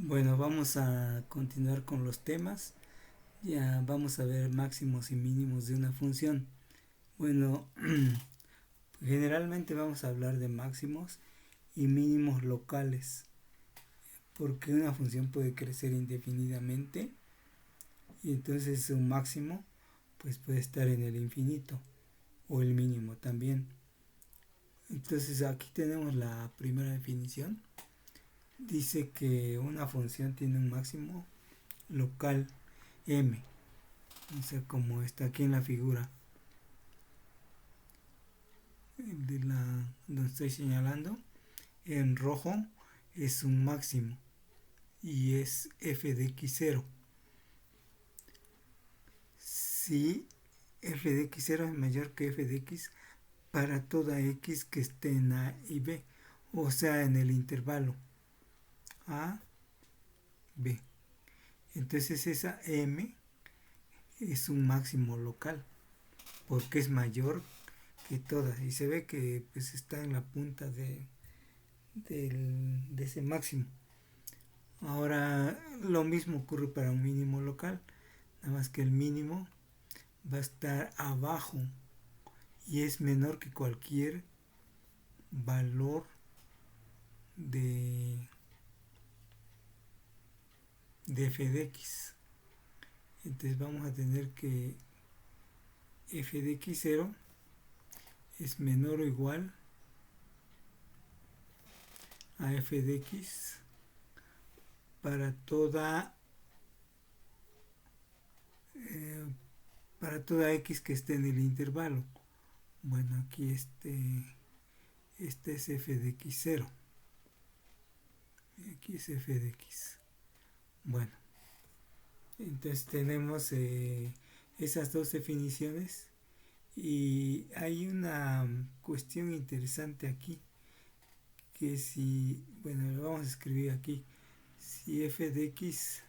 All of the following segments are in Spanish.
Bueno, vamos a continuar con los temas. Ya vamos a ver máximos y mínimos de una función. Bueno, generalmente vamos a hablar de máximos y mínimos locales, porque una función puede crecer indefinidamente y entonces su máximo pues puede estar en el infinito o el mínimo también. Entonces aquí tenemos la primera definición. Dice que una función tiene un máximo local m, o sea, como está aquí en la figura de la donde estoy señalando, en rojo es un máximo y es f de x0. Si f de x0 es mayor que f de x para toda x que esté en a y b, o sea, en el intervalo a, b. Entonces esa m es un máximo local porque es mayor que todas y se ve que pues está en la punta de ese máximo. Ahora lo mismo ocurre para un mínimo local, nada más que el mínimo va a estar abajo y es menor que cualquier valor de, de f de x. Entonces vamos a tener que f de x0 es menor o igual a f de x para toda eh, para toda x que esté en el intervalo. Bueno, aquí este es f de x0 y aquí es f de x. Bueno, entonces tenemos esas dos definiciones y hay una cuestión interesante aquí, que si, bueno, lo vamos a escribir aquí, si f de x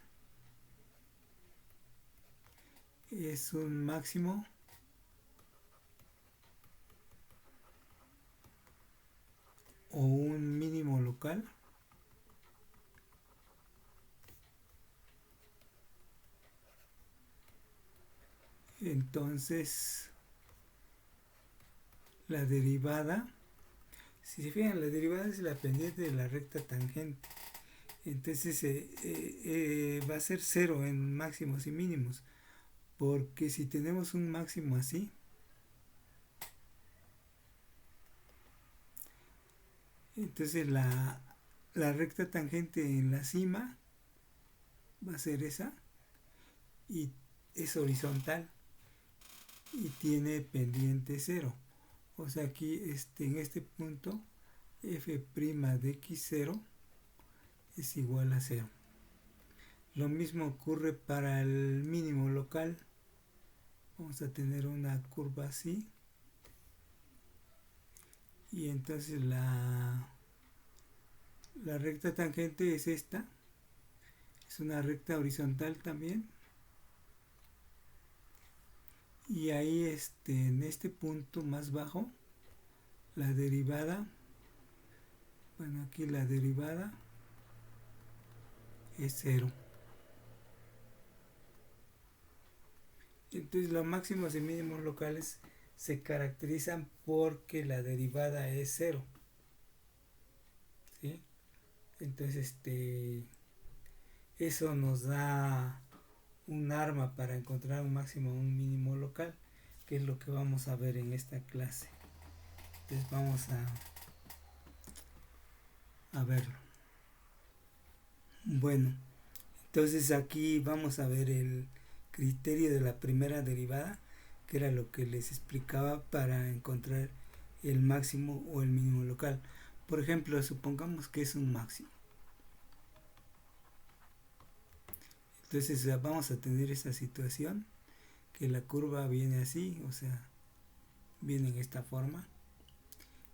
es un máximo o un mínimo local, entonces la derivada, si se fijan, la derivada es la pendiente de la recta tangente. Entonces va a ser cero en máximos y mínimos, porque si tenemos un máximo así, entonces la recta tangente en la cima va a ser esa y es horizontal y tiene pendiente cero. O sea, aquí en este punto f' de x0 es igual a cero. Lo mismo ocurre para el mínimo local. Vamos a tener una curva así y entonces la recta tangente es esta, es una recta horizontal también y ahí en este punto más bajo la derivada, bueno, aquí la derivada es cero. Entonces los máximos y mínimos locales se caracterizan porque la derivada es cero, ¿sí? Entonces eso nos da un arma para encontrar un máximo o un mínimo local, que es lo que vamos a ver en esta clase. Entonces vamos a verlo. Bueno, entonces aquí vamos a ver el criterio de la primera derivada, que era lo que les explicaba para encontrar el máximo o el mínimo local. Por ejemplo, supongamos que es un máximo. Entonces vamos a tener esa situación, que la curva viene así, o sea, viene en esta forma.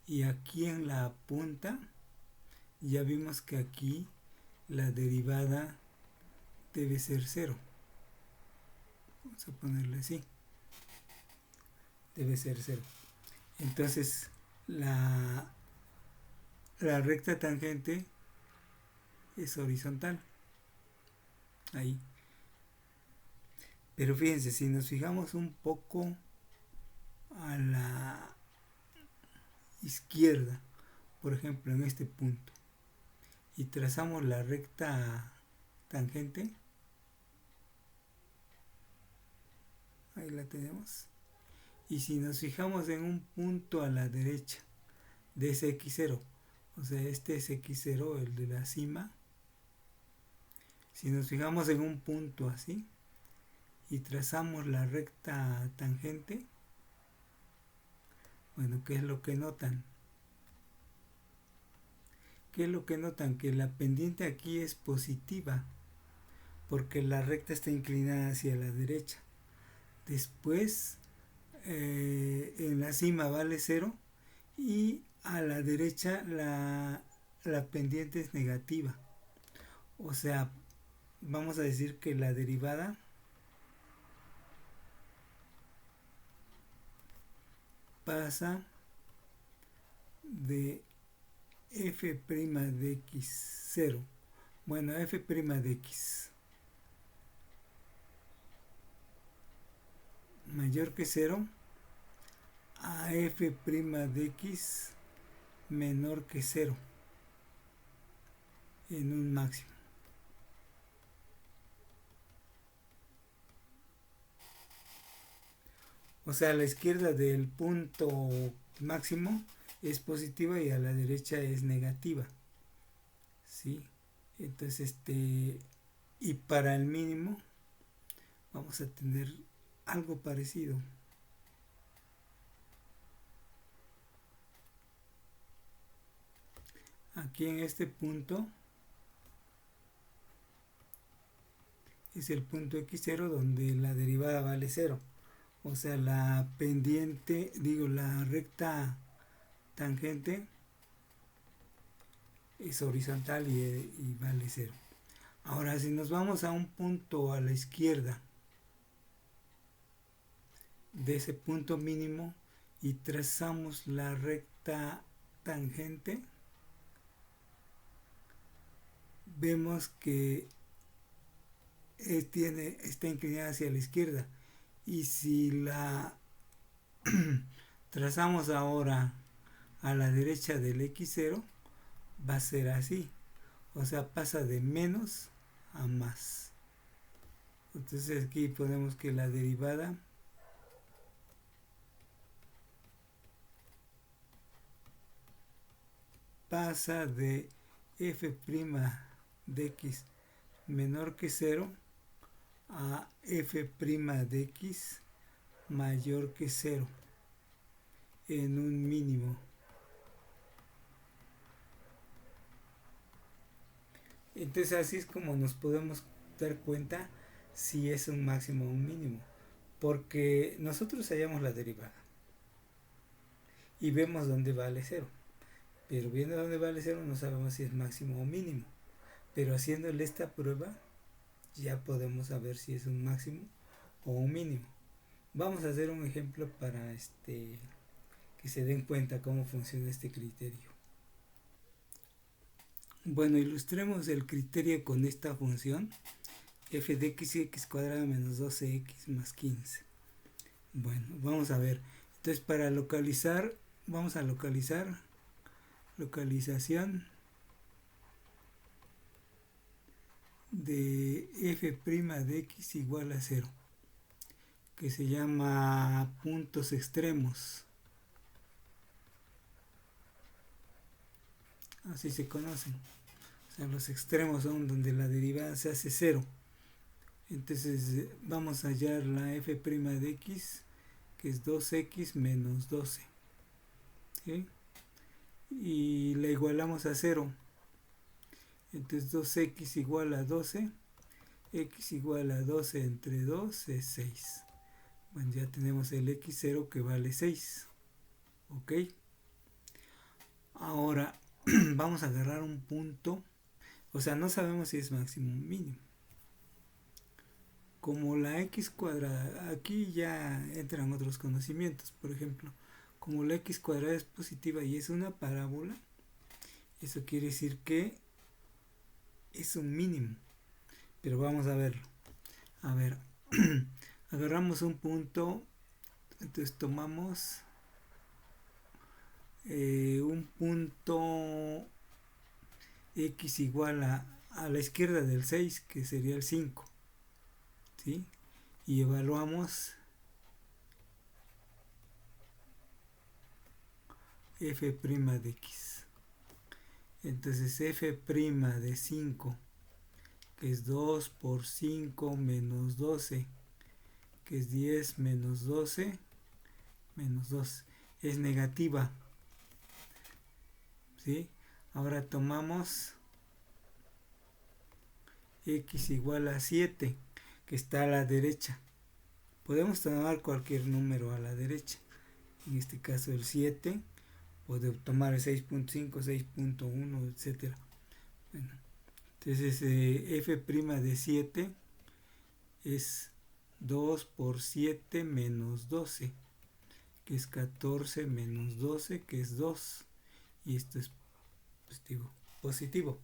Y aquí en la punta, ya vimos que aquí la derivada debe ser cero. Vamos a ponerle así. Debe ser cero. Entonces, la recta tangente es horizontal. ahí. Pero fíjense, si nos fijamos un poco a la izquierda, por ejemplo en este punto, y trazamos la recta tangente, ahí la tenemos. Y si nos fijamos en un punto a la derecha de ese x0, o sea, este es x0, el de la cima, si nos fijamos en un punto así y trazamos la recta tangente, bueno, ¿qué es lo que notan? ¿Qué es lo que notan? Que la pendiente aquí es positiva, porque la recta está inclinada hacia la derecha. Después, en la cima vale 0 y a la derecha la pendiente es negativa. O sea, vamos a decir que la derivada pasa de f' de x0, bueno, f' de x mayor que 0 a f' de x menor que 0 en un máximo. O sea, a la izquierda del punto máximo es positiva y a la derecha es negativa. ¿Sí? Entonces, y para el mínimo vamos a tener algo parecido. Aquí en este punto es el punto x0 donde la derivada vale 0. O sea, la pendiente, la recta tangente es horizontal y vale 0. Ahora, si nos vamos a un punto a la izquierda de ese punto mínimo y trazamos la recta tangente, vemos que está inclinada hacia la izquierda. Y si la trazamos ahora a la derecha del x0, va a ser así. O sea, pasa de menos a más. Entonces aquí ponemos que la derivada pasa de f' de x menor que 0 a f' de x mayor que 0 en un mínimo. Entonces así es como nos podemos dar cuenta si es un máximo o un mínimo, porque nosotros hallamos la derivada y vemos dónde vale 0, pero viendo dónde vale 0 no sabemos si es máximo o mínimo, pero haciéndole esta prueba ya podemos saber si es un máximo o un mínimo. Vamos a hacer un ejemplo para que se den cuenta cómo funciona este criterio. Bueno, ilustremos el criterio con esta función f de x y x cuadrada menos 12x más 15. Bueno, vamos a ver. Entonces, para localizar, vamos a localización de f' de x igual a 0, que se llama puntos extremos. Así se conocen. O sea, los extremos son donde la derivada se hace 0. Entonces vamos a hallar la f' de x, que es 2x menos 12. ¿Sí? Y la igualamos a 0. Entonces 2x igual a 12. X igual a 12 entre 2 es 6. Bueno, ya tenemos el x0 que vale 6. ¿Ok? Ahora vamos a agarrar un punto. O sea, no sabemos si es máximo o mínimo. Como la x cuadrada, aquí ya entran otros conocimientos. Por ejemplo, como la x cuadrada es positiva y es una parábola, eso quiere decir que es un mínimo. pero vamos a verlo. A ver, agarramos un punto, entonces tomamos un punto x igual a la izquierda del 6, que sería el 5, ¿sí? Y evaluamos f' de x. Entonces f' de 5, que es 2 por 5 menos 12, que es 10 menos 12 menos 2, es negativa, ¿sí? Ahora tomamos x igual a 7, que está a la derecha. Podemos tomar cualquier número a la derecha, en este caso el 7, podemos tomar el 6.5, 6.1, etcétera. Bueno, entonces f' de 7 es 2 por 7 menos 12, que es 14 menos 12, que es 2, y esto es positivo.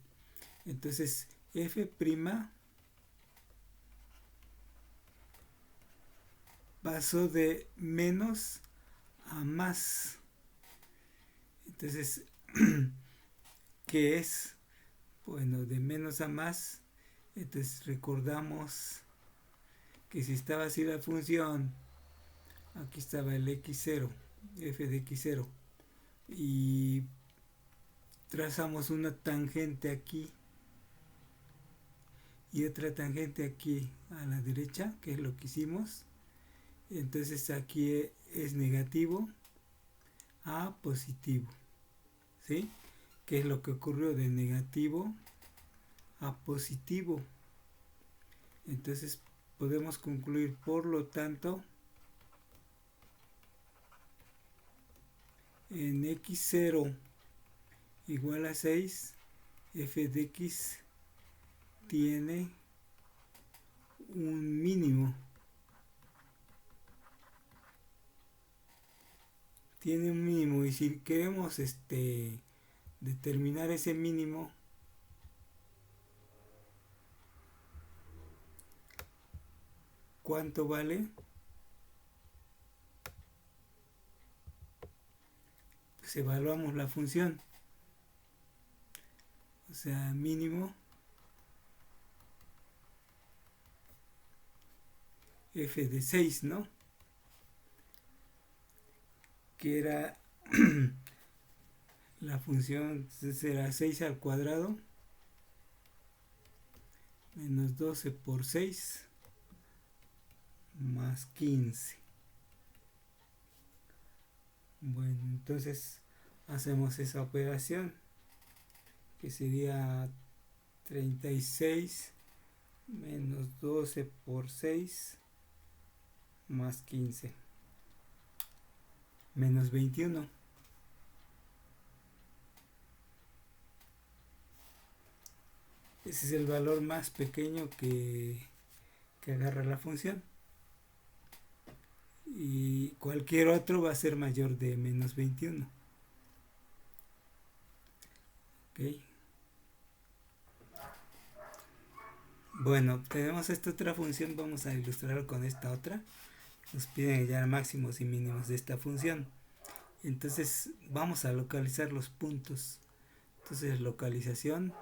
Entonces f' pasó de menos a más. Entonces, ¿qué es? Bueno, de menos a más. Entonces recordamos que si estaba así la función, aquí estaba el x0, f de x0, y trazamos una tangente aquí y otra tangente aquí a la derecha, que es lo que hicimos. Entonces aquí es negativo a positivo, ¿sí? ¿Qué es lo que ocurrió de negativo a positivo? Entonces podemos concluir, por lo tanto, en x0 igual a 6, f de x tiene un mínimo. Tiene un mínimo, y si queremos determinar ese mínimo, ¿cuánto vale? Pues evaluamos la función. O sea, mínimo f de 6, ¿no? Que era la función, será 6 al cuadrado menos 12 por 6 más 15. Bueno, entonces hacemos esa operación, que sería 36 menos 12 por 6 más 15 menos 21. Ese es el valor más pequeño que agarra la función, y cualquier otro va a ser mayor de menos 21. ¿Okay? Bueno, tenemos esta otra función, vamos a ilustrar con esta otra. Nos piden hallar máximos y mínimos de esta función. Entonces vamos a localizar los puntos. Entonces localización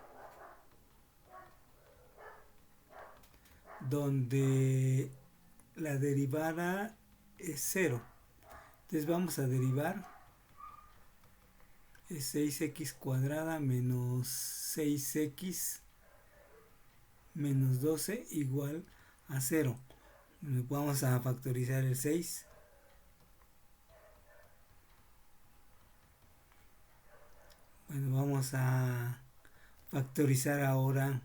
donde la derivada es 0. Entonces vamos a derivar, es 6x cuadrada menos 6x menos 12 igual a 0. Vamos a factorizar el 6. Bueno, vamos a factorizar ahora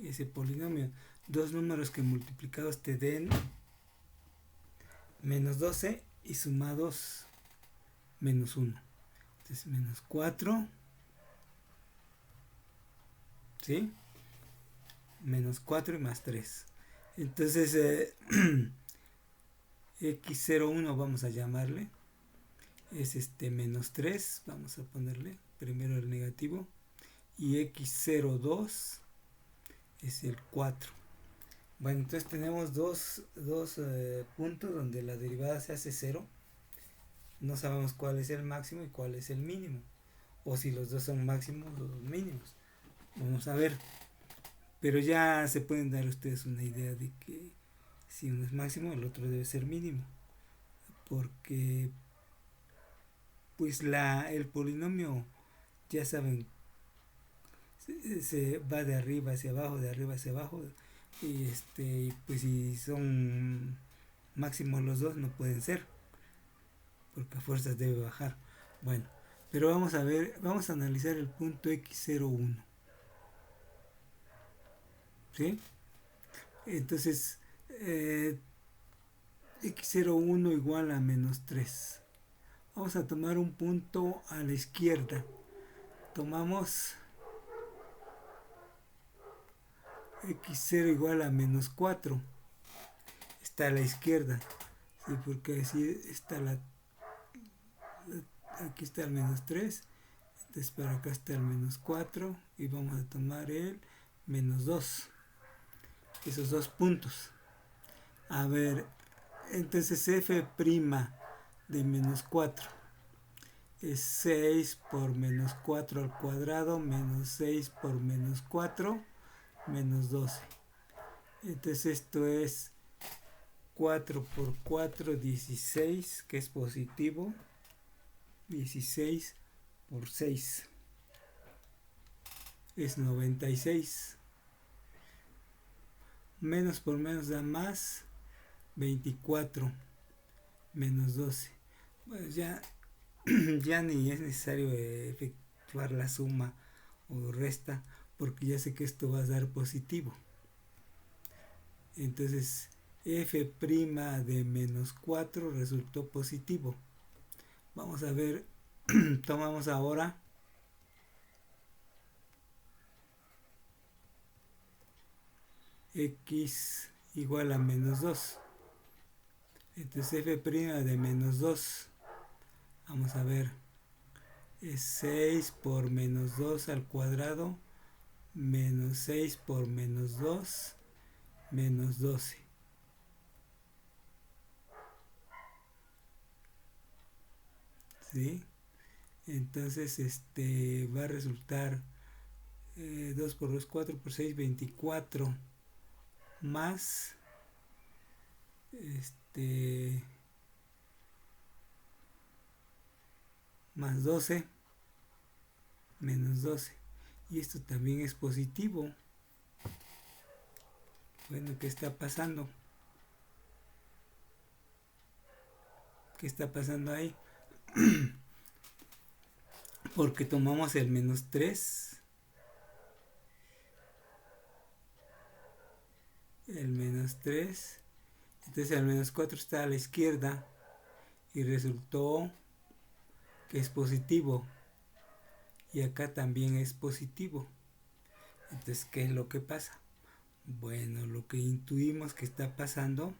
ese polinomio. Dos números que multiplicados te den menos 12 y sumados menos 1. Entonces menos 4, ¿sí? Menos 4 y más 3. Entonces x01 vamos a llamarle, es menos 3, vamos a ponerle primero el negativo, y x02 es el 4. Bueno, entonces tenemos dos puntos donde la derivada se hace 0. No sabemos cuál es el máximo y cuál es el mínimo, o si los dos son máximos o mínimos. Vamos a ver, pero ya se pueden dar ustedes una idea de que si uno es máximo, el otro debe ser mínimo, porque pues el polinomio, ya saben, se va de arriba hacia abajo, de arriba hacia abajo, y pues si son máximos los dos no pueden ser, porque a fuerzas debe bajar. Bueno, pero vamos a ver, vamos a analizar el punto x01, ¿sí? Entonces, x01 igual a menos 3. Vamos a tomar un punto a la izquierda. Tomamos x0 igual a menos 4. Está a la izquierda, ¿sí? Porque así está aquí está el menos 3. Entonces para acá está el menos 4. Y vamos a tomar el menos 2. Esos dos puntos. A ver, entonces f' de menos 4 es 6 por menos 4 al cuadrado menos 6 por menos 4 menos 12. Entonces esto es 4 por 4, 16, que es positivo. 16 por 6 es 96. Menos por menos da más, 24 menos 12. Bueno, ya ni es necesario efectuar la suma o resta, porque ya sé que esto va a dar positivo. Entonces f' de menos 4 resultó positivo. Vamos a ver, tomamos ahora x igual a menos 2. Entonces f' de menos 2, vamos a ver, es 6 por menos 2 al cuadrado menos 6 por menos 2 menos 12. ¿Sí? Entonces va a resultar 2 por 2, 4 por 6, 24 más más 12 menos 12. Y esto también es positivo. Bueno, ¿qué está pasando? ¿Qué está pasando ahí? Porque tomamos el menos 3, el menos 3, entonces el menos 4 está a la izquierda y resultó que es positivo, y acá también es positivo. Entonces, ¿qué es lo que pasa? Bueno, lo que intuimos que está pasando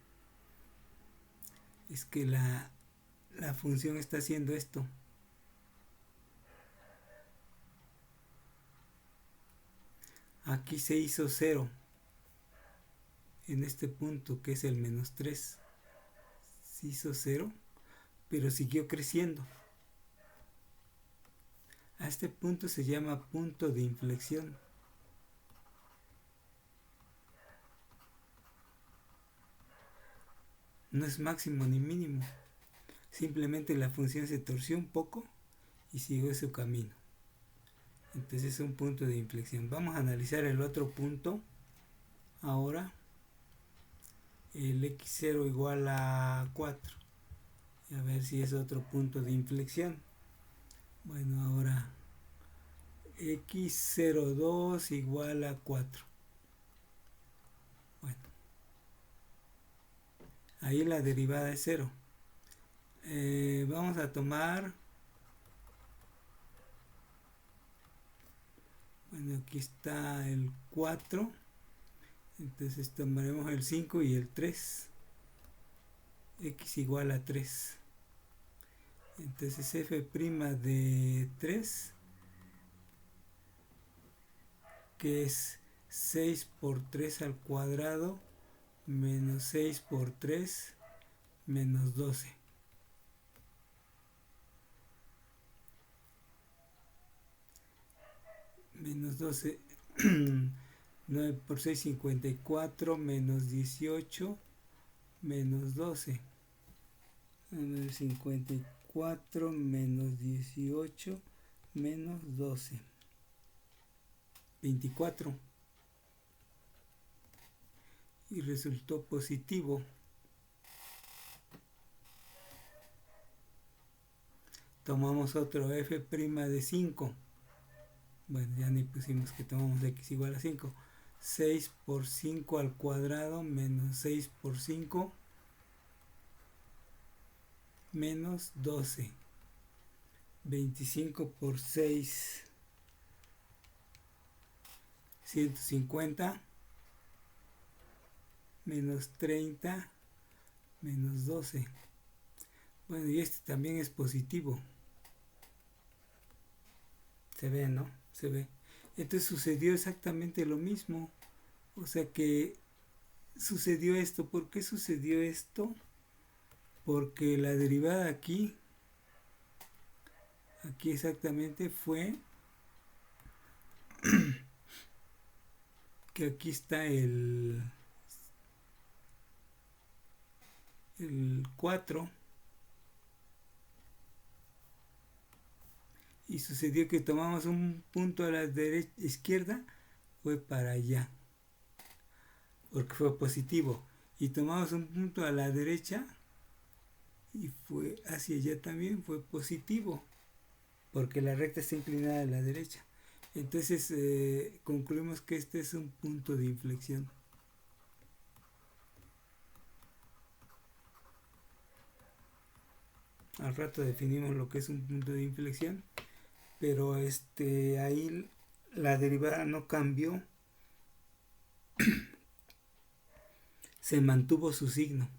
es que la función está haciendo esto. Aquí se hizo 0 en este punto, que es el menos 3. Se hizo 0, pero siguió creciendo. A este punto se llama punto de inflexión. No es máximo ni mínimo. Simplemente la función se torció un poco y siguió su camino. Entonces es un punto de inflexión. Vamos a analizar el otro punto. Ahora, el x0 igual a 4. Y a ver si es otro punto de inflexión. Bueno, ahora x02 igual a 4. Bueno, ahí la derivada es 0. Vamos a tomar, bueno, aquí está el 4, entonces tomaremos el 5 y el 3, x igual a 3. Entonces f' de 3, que es 6 por 3 al cuadrado menos 6 por 3 menos 12. Menos 12. 9 por 6, 54 menos 18 menos 12. 54 menos 18 menos 12. 24. Y resultó positivo. Tomamos otro f' de 5. Bueno, ya ni pusimos que tomamos x igual a 5. 6 por 5 al cuadrado menos 6 por 5 menos 12. 25 por 6, 150 menos 30 menos 12. Bueno, y este también es positivo. Se ve, ¿no? Se ve. Entonces sucedió exactamente lo mismo. O sea que sucedió esto. ¿Por qué sucedió esto? Porque la derivada aquí exactamente fue que aquí está el 4 y sucedió que tomamos un punto a la izquierda, fue para allá porque fue positivo, y tomamos un punto a la derecha y fue hacia allá también, fue positivo porque la recta está inclinada a la derecha. Entonces concluimos que este es un punto de inflexión. Al rato definimos lo que es un punto de inflexión, pero ahí la derivada no cambió, se mantuvo su signo.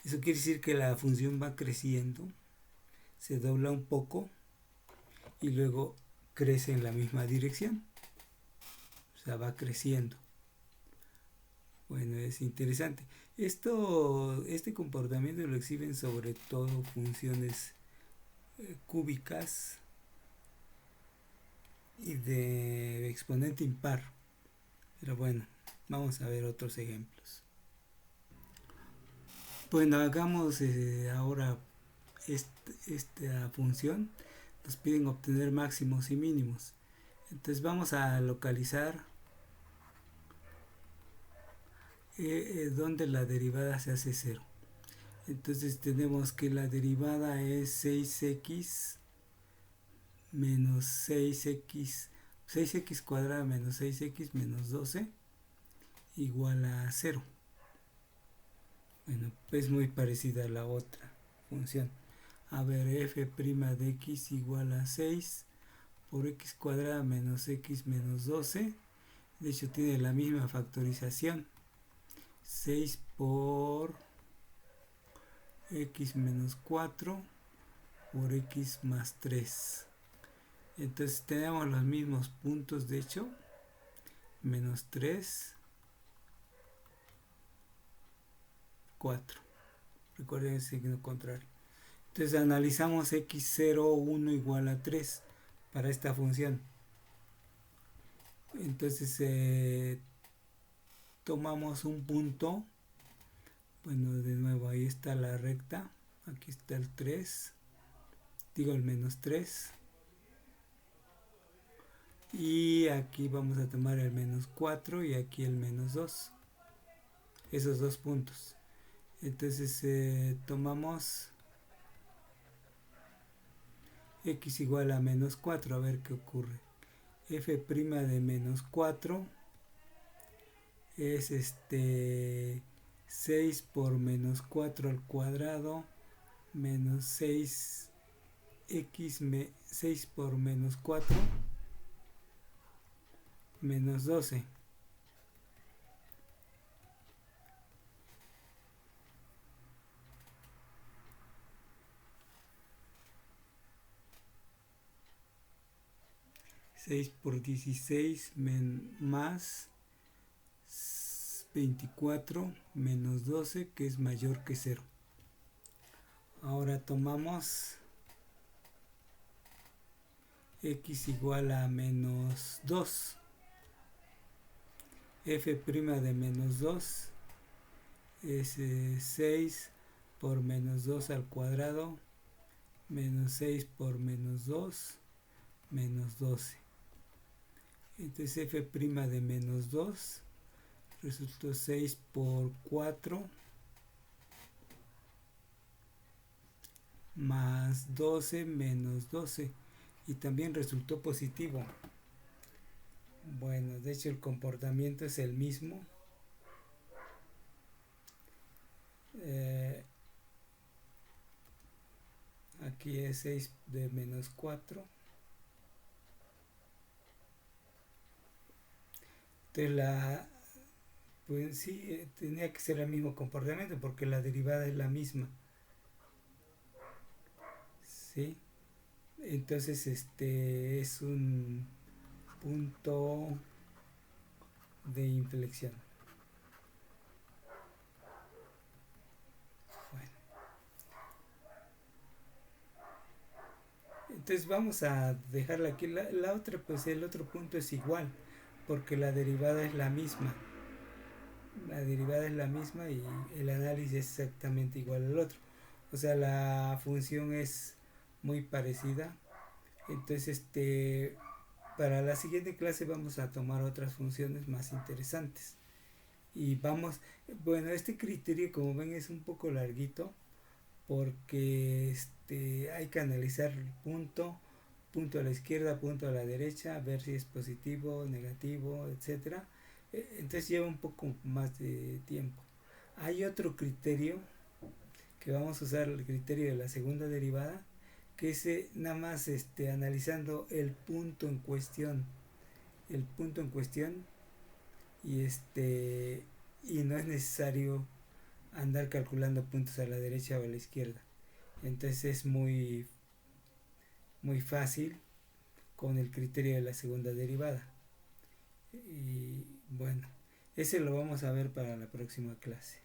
Eso quiere decir que la función va creciendo, se dobla un poco y luego crece en la misma dirección. O sea, va creciendo. Bueno, es interesante. Este comportamiento lo exhiben sobre todo funciones cúbicas y de exponente impar. Pero bueno, vamos a ver otros ejemplos. Bueno, hagamos ahora esta función. Nos piden obtener máximos y mínimos. Entonces vamos a localizar donde la derivada se hace 0. Entonces tenemos que la derivada es 6x menos 6x cuadrada menos 6x menos 12 igual a 0. Bueno, es muy parecida a la otra función. A ver, f' de x igual a 6 por x cuadrada menos x menos 12. De hecho tiene la misma factorización. 6 por x menos 4 por x más 3. Entonces tenemos los mismos puntos, de hecho. Menos 3, 4. Recuerden el signo contrario. Entonces analizamos x0, 1 igual a 3 para esta función. Entonces tomamos un punto. Bueno, de nuevo ahí está la recta. Aquí está el 3. Digo el menos 3. Y aquí vamos a tomar el menos 4 y aquí el menos 2. Esos dos puntos. Entonces tomamos x igual a menos 4. A ver qué ocurre. F' de menos 4 es 6 por menos 4 al cuadrado menos 6 por menos 4 menos 12. Por 16 más 24 menos 12, que es mayor que 0. Ahora tomamos x igual a menos 2. F' de menos 2 es 6 por menos 2 al cuadrado, menos 6 por menos 2, menos 12. Entonces f' de menos 2 resultó 6 por 4 más 12 menos 12, y también resultó positivo. Bueno, de hecho el comportamiento es el mismo. Aquí es 6 de menos 4. Entonces pues sí, tenía que ser el mismo comportamiento porque la derivada es la misma. ¿Sí? Entonces es un punto de inflexión. Bueno. Entonces vamos a dejarla aquí. La otra, pues el otro punto es igual, porque la derivada es la misma. La derivada es la misma y el análisis es exactamente igual al otro. O sea, la función es muy parecida. Entonces, para la siguiente clase vamos a tomar otras funciones más interesantes. Y bueno, este criterio, como ven, es un poco larguito porque hay que analizar el punto a la izquierda, punto a la derecha, ver si es positivo, negativo, etcétera. Entonces lleva un poco más de tiempo. Hay otro criterio que vamos a usar, el criterio de la segunda derivada, que es nada más analizando el punto en cuestión, y y no es necesario andar calculando puntos a la derecha o a la izquierda. Entonces es muy fácil con el criterio de la segunda derivada. Y bueno, ese lo vamos a ver para la próxima clase.